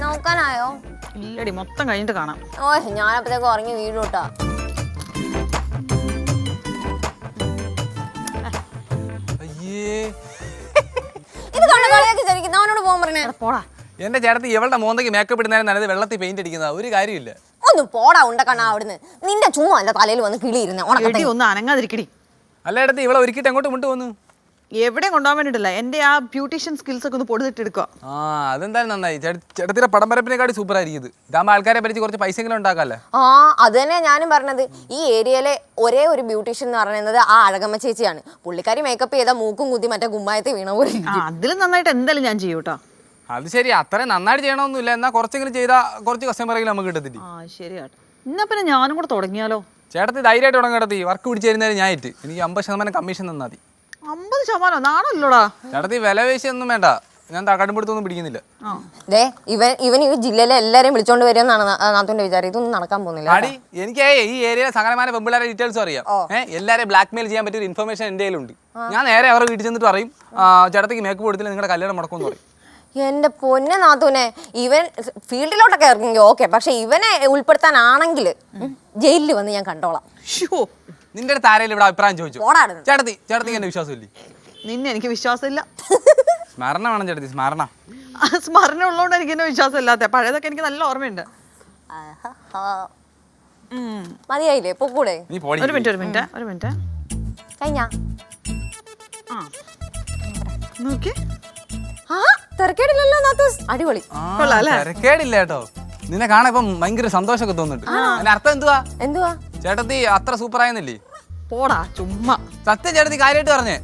നോക്കാനായോ? ഇല്ലടി, മൊത്തം കഴിഞ്ഞിട്ട് കാണാം. ഓ, ഞാനപ്പോഴത്തേക്ക് ഉറങ്ങി വീഴൂട്ടാ. ഇത് കണ്ട കളിയാക്കി ശരിക്കും അവനോട് പോകാൻ പറഞ്ഞേ. പോടാ. എന്റെ ചേട്ടത്തി എവളുടെ മോന്തയ്ക്ക് മേക്കപ്പ് ഇടുന്നതിന് നല്ലത് വെള്ളത്തിൽ പെയിന്റ് അടിക്കുന്ന ഒരു കാര്യമില്ല. ഒന്ന് പോടാ ഉണ്ടക്കണ്ണ അവിടുന്ന്. നിന്റെ ചുമ്മാ അല്ല തലയിൽ വന്ന് കിളി ഇരുന്നേ. ഒന്ന് അനങ്ങാതിരിക്കടി. അല്ല ചേട്ടത്തി ഇവളെ ഒരുക്കിട്ട് എങ്ങോട്ട് കൊണ്ടുപോന്നു? എവിടെ കൊണ്ടുപോകാൻ വേണ്ടിട്ടില്ല, എന്റെ ആ ബ്യൂട്ടീഷ്യൻ സ്കിൽസ് ഒക്കെ ഒന്ന് പൊടുത്തിട്ടെടുക്കുക. ആ അതെന്തായാലും നന്നായി. ചേട്ടത്തിയുടെ പടം പരപ്പിനെക്കാട്ടി സൂപ്പർ ആയിരിക്കും ഇത്. ഇതാകുമ്പോൾ ആൾക്കാരെ പരിച്ച് കുറച്ച് പൈസയെങ്കിലും ഉണ്ടാക്കാല്ലേ. ആ അത് തന്നെ ഞാനും പറഞ്ഞത്. ഈ ഏരിയയിലെ ഒരേ ഒരു ബ്യൂട്ടീഷ്യൻ എന്ന് പറയുന്നത് ആ അഴകമ്മ ചേച്ചിയാണ്. പുള്ളിക്കാരി മേക്കപ്പ് ചെയ്ത മൂക്കും കുത്തി മറ്റേ കുമ്മായത്തെ വീണ പോലെ. അതിലും നന്നായിട്ട് എന്തായാലും ഞാൻ ചെയ്യും കേട്ടോ. അത് ശരി, അത്രയും നന്നായിട്ട് ചെയ്യണമെന്നില്ല, എന്നാൽ കുറച്ചെങ്കിലും ചെയ്താൽ കുറച്ച് കസ്റ്റമറെങ്കിലും നമുക്ക് കിട്ടത്തില്ല. ആ ശരിയാട്ടോ. എന്നാ പിന്നെ ഞാനും കൂടെ തുടങ്ങിയാലോ? ചേട്ടത്തി ധൈര്യമായിട്ട് തുടങ്ങി. വർക്ക് പിടിച്ചു തരുന്നതിന് ഞാൻ ഇട്ട് എനിക്ക് 50% കമ്മീഷൻ തന്നാൽ മതി. 50% നാണല്ലോടാ. ചേട്ടത്തി വില വേശിയൊന്നും വേണ്ട, ഞാൻ കടുംപിടുത്തൊന്നും പിടിക്കുന്നില്ല. ഇവൻ ഈ ജില്ലയിലെ എല്ലാരെയും വിളിച്ചോണ്ട് വരുമെന്നാണ് നാത്തൂന്റെ വിചാരം. ഇതൊന്നും നടക്കാൻ പോകുന്നില്ല. ആടി എനിക്ക് ഈ ഏരിയയിലെ സകലമായ പെമ്പിളാരെ ഡീറ്റെയിൽസും അറിയാം. എല്ലാവരെയും ബ്ലാക്ക് മെയിൽ ചെയ്യാൻ പറ്റിയ ഒരു ഇൻഫർമേഷൻ എൻ്റെ കയ്യിലുണ്ട്. ഞാൻ നേരെ അവരുടെ വീട്ടിൽ ചെന്നിട്ട് പറയും ചേട്ടത്തിക്ക് മേക്കപ്പ് കൊടുത്തില്ല നിങ്ങളുടെ കല്യാണം മുടക്കുമെന്ന് പറയും. എന്റെ പൊന്നെ നാത്തൂനെ, ഇവൻ ഫീൽഡിലോട്ടൊക്കെ ഇറങ്ങി ഓക്കെ, പക്ഷെ ഇവനെ ഉൾപ്പെടുത്താനാണെങ്കിൽ ജയിലിൽ വന്ന് ഞാൻ കണ്ടോളാം. നിന്റെ അടുത്ത് ആരെങ്കിലും ഇവിടെ അഭിപ്രായം ചോദിച്ചു? ചേട്ടത്തിക്ക് എന്റെ വിശ്വാസമില്ലേ? നിന്നെ എനിക്ക് വിശ്വാസമില്ല. സ്മരണ വേണം ചേട്ടത്തി, സ്മരണ. സ്മരണ ഉള്ളതുകൊണ്ട് എനിക്ക് എന്നെ വിശ്വാസമില്ലാത്ത. പഴയതൊക്കെ എനിക്ക് നല്ല ഓർമ്മയുണ്ട്. മതിയായില്ലേ? പൊക്കൂടെ? ഒരു മിനിറ്റ് കഴിഞ്ഞ നോക്കി. തിരക്കേടില്ലല്ലോ നാത്തൂസ്, അടിപൊളി. തിരക്കേടില്ല കേട്ടോ. നിന്നെ കാണാൻ ഇപ്പം ഭയങ്കര സന്തോഷമൊക്കെ തോന്നുന്നുണ്ട്. അതിന്റെ അർത്ഥം എന്തുവാ? ചേട്ടത്തി അത്ര സൂപ്പർ ആയെന്നില്ലേ? പോടാ ചുമ്മാ. സത്യം ചേട്ടത്തി കാര്യമായിട്ട് പറഞ്ഞേ.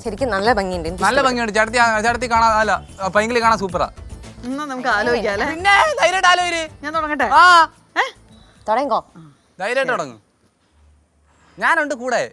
ശരിക്കും നല്ല ഭംഗിയുണ്ട്. നല്ല ഭംഗിയുണ്ട് ചേട്ടത്തി കാണാൻ. അല്ല പൈങ്കിളി കാണാൻ സൂപ്പറാ. എന്നാ നമുക്ക് ആലോചിക്കാം. പിന്നെ ധൈര്യമായിട്ട് ആലോചിര്. ഞാൻ തുടങ്ങട്ടെ? തുടങ്ങോ? ധൈര്യമായിട്ട് തുടങ്ങും. ഞാനുണ്ട് കൂടെ.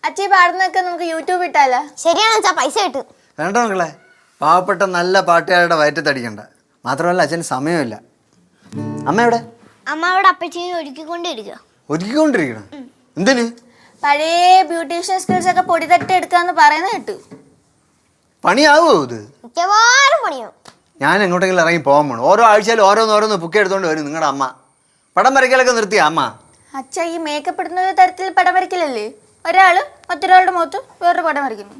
അച്ഛൻ പാടുന്നതൊക്കെ നമുക്ക് യൂട്യൂബ് ഇട്ടാലോ? ശരിയാണ് അച്ഛാ, പൈസ കിട്ടും. വേണ്ട മക്കളെ, പാവപ്പെട്ട നല്ല പാട്ടുകാരുടെ വയറ്റത്തടിക്കണ്ട. മാത്രമല്ല അച്ഛന് സമയമില്ല. അമ്മ എവിടെ? അമ്മ അവിടെ അപ്പച്ചീനെ ഒരുക്കിക്കൊണ്ടിരിക്കണം. എന്തിന്? പഴയ ബ്യൂട്ടീഷ്യൻ സ്കിൽസ് ഒക്കെ പൊടി തട്ടി എടുക്കാന്ന് പറയുന്ന കേട്ടു. പണിയാവോ ഇത്? മിക്കവാറും പണിയാവും. ഞാൻ എങ്ങോട്ടെങ്കിലും ഇറങ്ങി പോകാൻ പോകണം. ഓരോ ആഴ്ചയിലും ഓരോന്ന് ബുക്ക് എടുത്തോണ്ട് വരും നിങ്ങളുടെ അമ്മ. പടം വരയ്ക്കലൊക്കെ നിർത്തിയ അമ്മ? അച്ഛ ഈ മേക്കപ്പ് ഇടുന്ന തരത്തിൽ പടം വരയ്ക്കലല്ലേ? ഒരാള് മറ്റൊരാളുടെ മുഖത്ത് വേറൊരു പടം വരയ്ക്കുന്നു.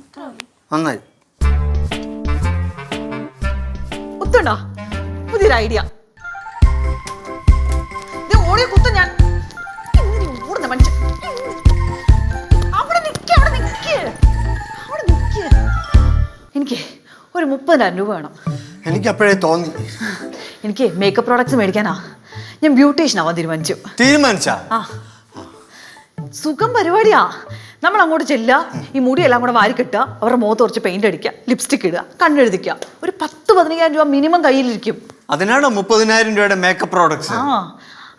നന്നായി. കുത്തണ്ടോ? പുതിയൊരു ഐഡിയ. എനിക്ക് ഒരു 30,000 രൂപ വേണം. എനിക്ക് അപ്പോഴേ തോന്നി. എനിക്ക് മേക്കപ്പ് പ്രോഡക്ട്സ് മേടിക്കാനാ. ഞാൻ ബ്യൂട്ടീഷ്യൻ ആവാൻ തീരുമാനിച്ചാ? സുഖം പരിപാടിയാ. നമ്മൾ അങ്ങോട്ട് ചെല്ലുക, ഈ മുടിയെല്ലാം കൂടെ വാരി കെട്ടുക, അവരുടെ മുഖത്ത് കുറച്ച് പെയിന്റ് അടിക്കുക, ലിപ്സ്റ്റിക് ഇടുക, കണ്ണെഴുതിക്കുക. ഒരു 10-15,000 രൂപ മിനിമം കയ്യിലിരിക്കും. അതിനാണോ 30,000 രൂപയുടെ മേക്കപ്പ് പ്രോഡക്ട്സ്?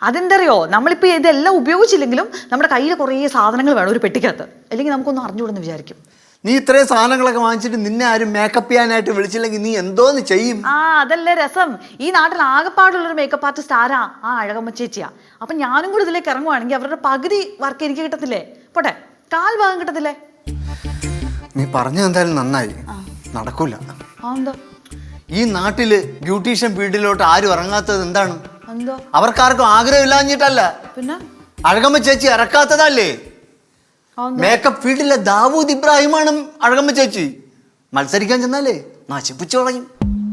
അതെന്തറിയോ, നമ്മളിപ്പോൾ ഇതെല്ലാം ഉപയോഗിച്ചില്ലെങ്കിലും നമ്മുടെ കയ്യിൽ കുറേ സാധനങ്ങൾ വേണം ഒരു പെട്ടിക്കകത്ത്. അല്ലെങ്കിൽ നമുക്കൊന്നും അറിഞ്ഞുകൂടെന്ന് വിചാരിക്കും. നീ ഇത്രയും സാധനങ്ങളൊക്കെ വാങ്ങിച്ചിട്ട് നിന്നെ ആരും മേക്കപ്പ് ചെയ്യാനായിട്ട് വിളിച്ചില്ലെങ്കിൽ നീ എന്തോന്ന് ചെയ്യും? അതല്ലേ രസം. ഈ നാട്ടിൽ ആകെപ്പാടുള്ളൊരു മേക്കപ്പ് ആർട്ടിസ്റ്റ് ആരാ? ആ അഴകമ്മ ചേച്ചിയാ. അപ്പം ഞാനും കൂടി ഇതിലേക്ക് ഇറങ്ങുവാണെങ്കിൽ അവരുടെ പകുതി വർക്ക് എനിക്ക് കിട്ടത്തില്ലേ? പോട്ടെ, 1/4 ഭാഗം കിട്ടത്തില്ലേ? നീ പറഞ്ഞത് എന്തായാലും നന്നായി. നടക്കൂല. എന്താ? ഈ നാട്ടില് ബ്യൂട്ടീഷ്യൻ ഫീൽഡിലോട്ട് ആരും ഇറങ്ങാത്തത് എന്താണ്? എന്തോ? അവർക്കാർക്കും ആഗ്രഹമില്ലാഞ്ഞിട്ടല്ല, പിന്നെ അഴകമ്മ ചേച്ചി ഇറക്കാത്തതല്ലേ? മേക്കപ്പ് ഫീൽഡിലെ ദാവൂദ് ഇബ്രാഹിമാണ് അഴകമ്മ ചേച്ചി. മത്സരിക്കാൻ ചെന്നാലേ നശിപ്പിച്ചു കളയും.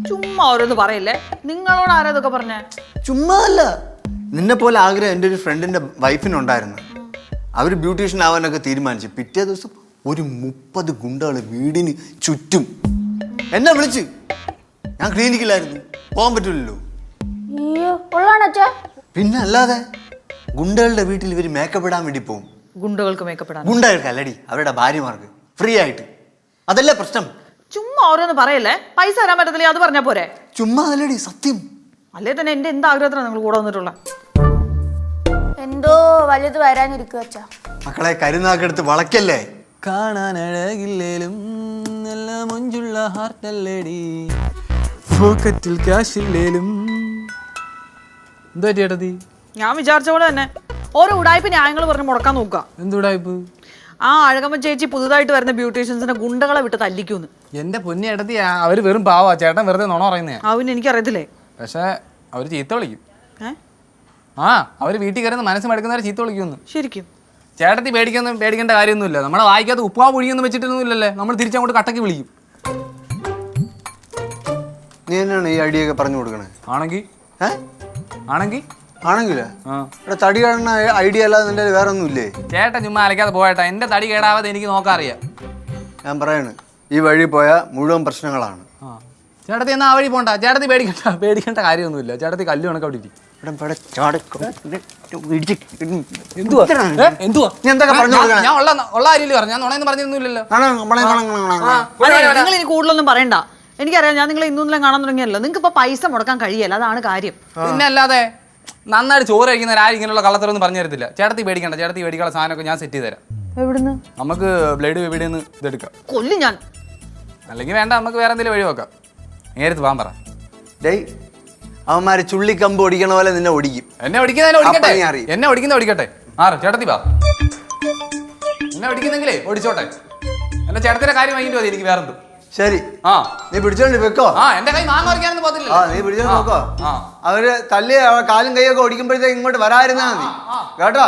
ചുമ്മാ ഓരോന്ന് പറയില്ലേ. നിങ്ങളോട് ആരാ ഇതൊക്കെ പറഞ്ഞേ? ചുമ്മാ അല്ല, നിന്നെ പോലെ ആഗ്രഹം എൻ്റെ ഒരു ഫ്രണ്ടിൻ്റെ വൈഫിനുണ്ടായിരുന്നു. അവർ ബ്യൂട്ടീഷ്യൻ ആവാനൊക്കെ തീരുമാനിച്ചു. പിറ്റേ ദിവസം ഒരു 30 ഗുണ്ടകൾ വീടിന് ചുറ്റും എന്നെ വിളിച്ച്. ഞാൻ ക്ലിനിക്കിലായിരുന്നു, പോകാൻ പറ്റില്ലല്ലോ. അയ്യോ ഉള്ളാണ് അച്ഛാ. പിന്നെ അല്ലാതെ ഗുണ്ടകളുടെ വീട്ടിൽ ഇവർ മേക്കപ്പ് ഇടാൻ വേണ്ടി പോകും. ഗുണ്ടകൾക്ക് മേക്കപ്പ് ഇടാൻ? ഗുണ്ടകൾക്ക് അല്ലടി, അവരുടെ ഭാര്യമാർക്ക് ഫ്രീ ആയിട്ട്. അതല്ലേ പ്രശ്നം. ചുമ്മാ ഓരോന്ന് പറയല്ലേ. പൈസ തരാൻ പറ്റത്തില്ലേ, അത് പറഞ്ഞാ പോരെ? ചുമ്മാ അതല്ലടി, സത്യം. അല്ലേ തന്നെ എന്റെ എന്ത് ആഗ്രഹത്തിനാണ് നിങ്ങൾ കൂടെ വന്നിട്ടുള്ള? എന്തോ വലുത് വരാനിരിക്കും അച്ഛാ. മക്കളെ കരുനാക്കെടുത്ത് വളയ്ക്കല്ലേ. കാണാൻ അഴകില്ലേലും നല്ല മൊഞ്ചുള്ള ഹാർട്ടല്ലേടി, പോക്കറ്റിൽ കാശില്ലേലും. എന്താ ചേട്ടത്തി? ഞാൻ വിചാരിച്ച പോലെ തന്നെ ഓരോ ഉടായ്പ ന്യായങ്ങൾ പറഞ്ഞ് മുടക്കാൻ നോക്കുക. എന്തുടായിപ്പ്? ആ അഴകമ്മ ചേച്ചി പുതുതായിട്ട് വരുന്ന ബ്യൂട്ടീഷ്യൻസിനെ ഗുണ്ടകളെ വിട്ട് തല്ലിക്കൂന്ന്. എന്റെ പൊന്നി ചേട്ടത്തി, അവര് വെറും പാവാ. ചേട്ടൻ വെറുതെ നുണ പറയുന്നേ. അവന് എനിക്കറിയത്തില്ലേ. പക്ഷെ അവര് ചീത്ത വിളിക്കും. ഏ ആ, അവര് വീട്ടിൽ കയറുന്ന മനസ്സ് മടുക്കുന്നവരെ ചീത്ത വിളിക്കുമെന്ന്. ശരിക്കും? ചേട്ടത്തി പേടിക്കേണ്ട കാര്യമൊന്നുമില്ല. നമ്മളെ വായിക്കാത്ത ഉപ്പാ പുഴിയൊന്നും വെച്ചിട്ടൊന്നുമില്ലല്ലേ. നമ്മൾ തിരിച്ചങ്ങോട്ട് കട്ടക്ക് വിളിക്കും. നീ തന്നെയാണ് ഈ ഐഡിയ ഒക്കെ പറഞ്ഞു കൊടുക്കണേ. ആണെങ്കിൽ ആണെങ്കിലേ ഇവിടെ തടി കാണുന്ന ഐഡിയ അല്ലാതെ നിന്റെ വേറെ ഒന്നും ഇല്ലേ? ചേട്ടൻ ചുമ്മാ അലക്കാതെ പോയേട്ടാ. എന്റെ തടി കേടാവാതെ എനിക്ക് നോക്കാൻ അറിയാം. ഞാൻ പറയാണ്, ഈ വഴി പോയാൽ മുഴുവൻ പ്രശ്നങ്ങളാണ്. ചേട്ടത്തി എന്നാ ആ വഴി പോണ്ട. ചേട്ടത്തി പേടിക്കേണ്ട കാര്യമൊന്നുമില്ല. ചേട്ടത്തി കല്ല് കണക്ക് അവിടെ ഇരിക്കും. ഞാൻ ഉള്ള കാര്യമില്ല പറഞ്ഞു. ഞാൻ നുണയൊന്നും പറഞ്ഞൊന്നുമില്ലല്ലോ. നിങ്ങൾ ഇനി കൂടുതലൊന്നും പറയണ്ട. എനിക്കറിയാം, ഞാൻ നിങ്ങളെ ഇന്നൊന്നും കാണാൻ തുടങ്ങിയല്ലോ. നിങ്ങൾക്ക് ഇപ്പൊ പൈസ മുടക്കാൻ കഴിയല്ല, അതാണ് കാര്യം. പിന്നെ അല്ലാതെ നന്നായിട്ട് ചോറ് കഴിക്കുന്നവരാരും ഇങ്ങനെയുള്ള കള്ളത്തരൊന്നും പറഞ്ഞു തരത്തില്ല. ചേട്ടത്തി പേടിക്കണ്ട. ചേട്ടത്തി പേടിക്കാനുള്ള സാധനമൊക്കെ ഞാൻ സെറ്റ് ചെയ്ത് തരാം. എവിടുന്ന്? നമുക്ക് ബ്ലേഡ് എവിടെയെന്ന് ഇതെടുക്കാം. കൊല്ലും ഞാൻ. അല്ലെങ്കിൽ വേണ്ട, നമുക്ക് വേറെ എന്തെങ്കിലും വഴി നോക്കാം. നേരത്ത് പോകാൻ പറ. ഡേയ്, അവന്മാര് ചുള്ളിക്കമ്പ് ഓടിക്കണ പോലെ നിന്നെ ഓടിക്കും. എന്നെ ഓടിക്കുന്നതിനെ ഓടിക്കട്ടെ. അപ്പോ നീ അറിയും. എന്നെ ഓടിക്കുന്ന ഓടിക്കട്ടെ. ചേട്ടത്തി വാ. എന്നെ ഓടിക്കുന്നെങ്കിലേ ഓടിച്ചോട്ടെ. എന്റെ ചേട്ടത്തിന്റെ കാര്യം വാങ്ങിട്ട് മതി. എനിക്ക് വേറെന്തും. ശരി, നീ പിടിച്ചോണ്ട് വെക്കോ. എന്റെ കൈ മാങ്ങ പറിക്കാനൊന്നും പോകത്തില്ല. നീ പിടിച്ചോണ്ട് വെക്കോ. അവര് തല്ലി കാലും കൈയൊക്കെ ഓടിക്കുമ്പോഴത്തേക്ക് ഇങ്ങോട്ട് വരാതിരുന്നാ മതി കേട്ടോ.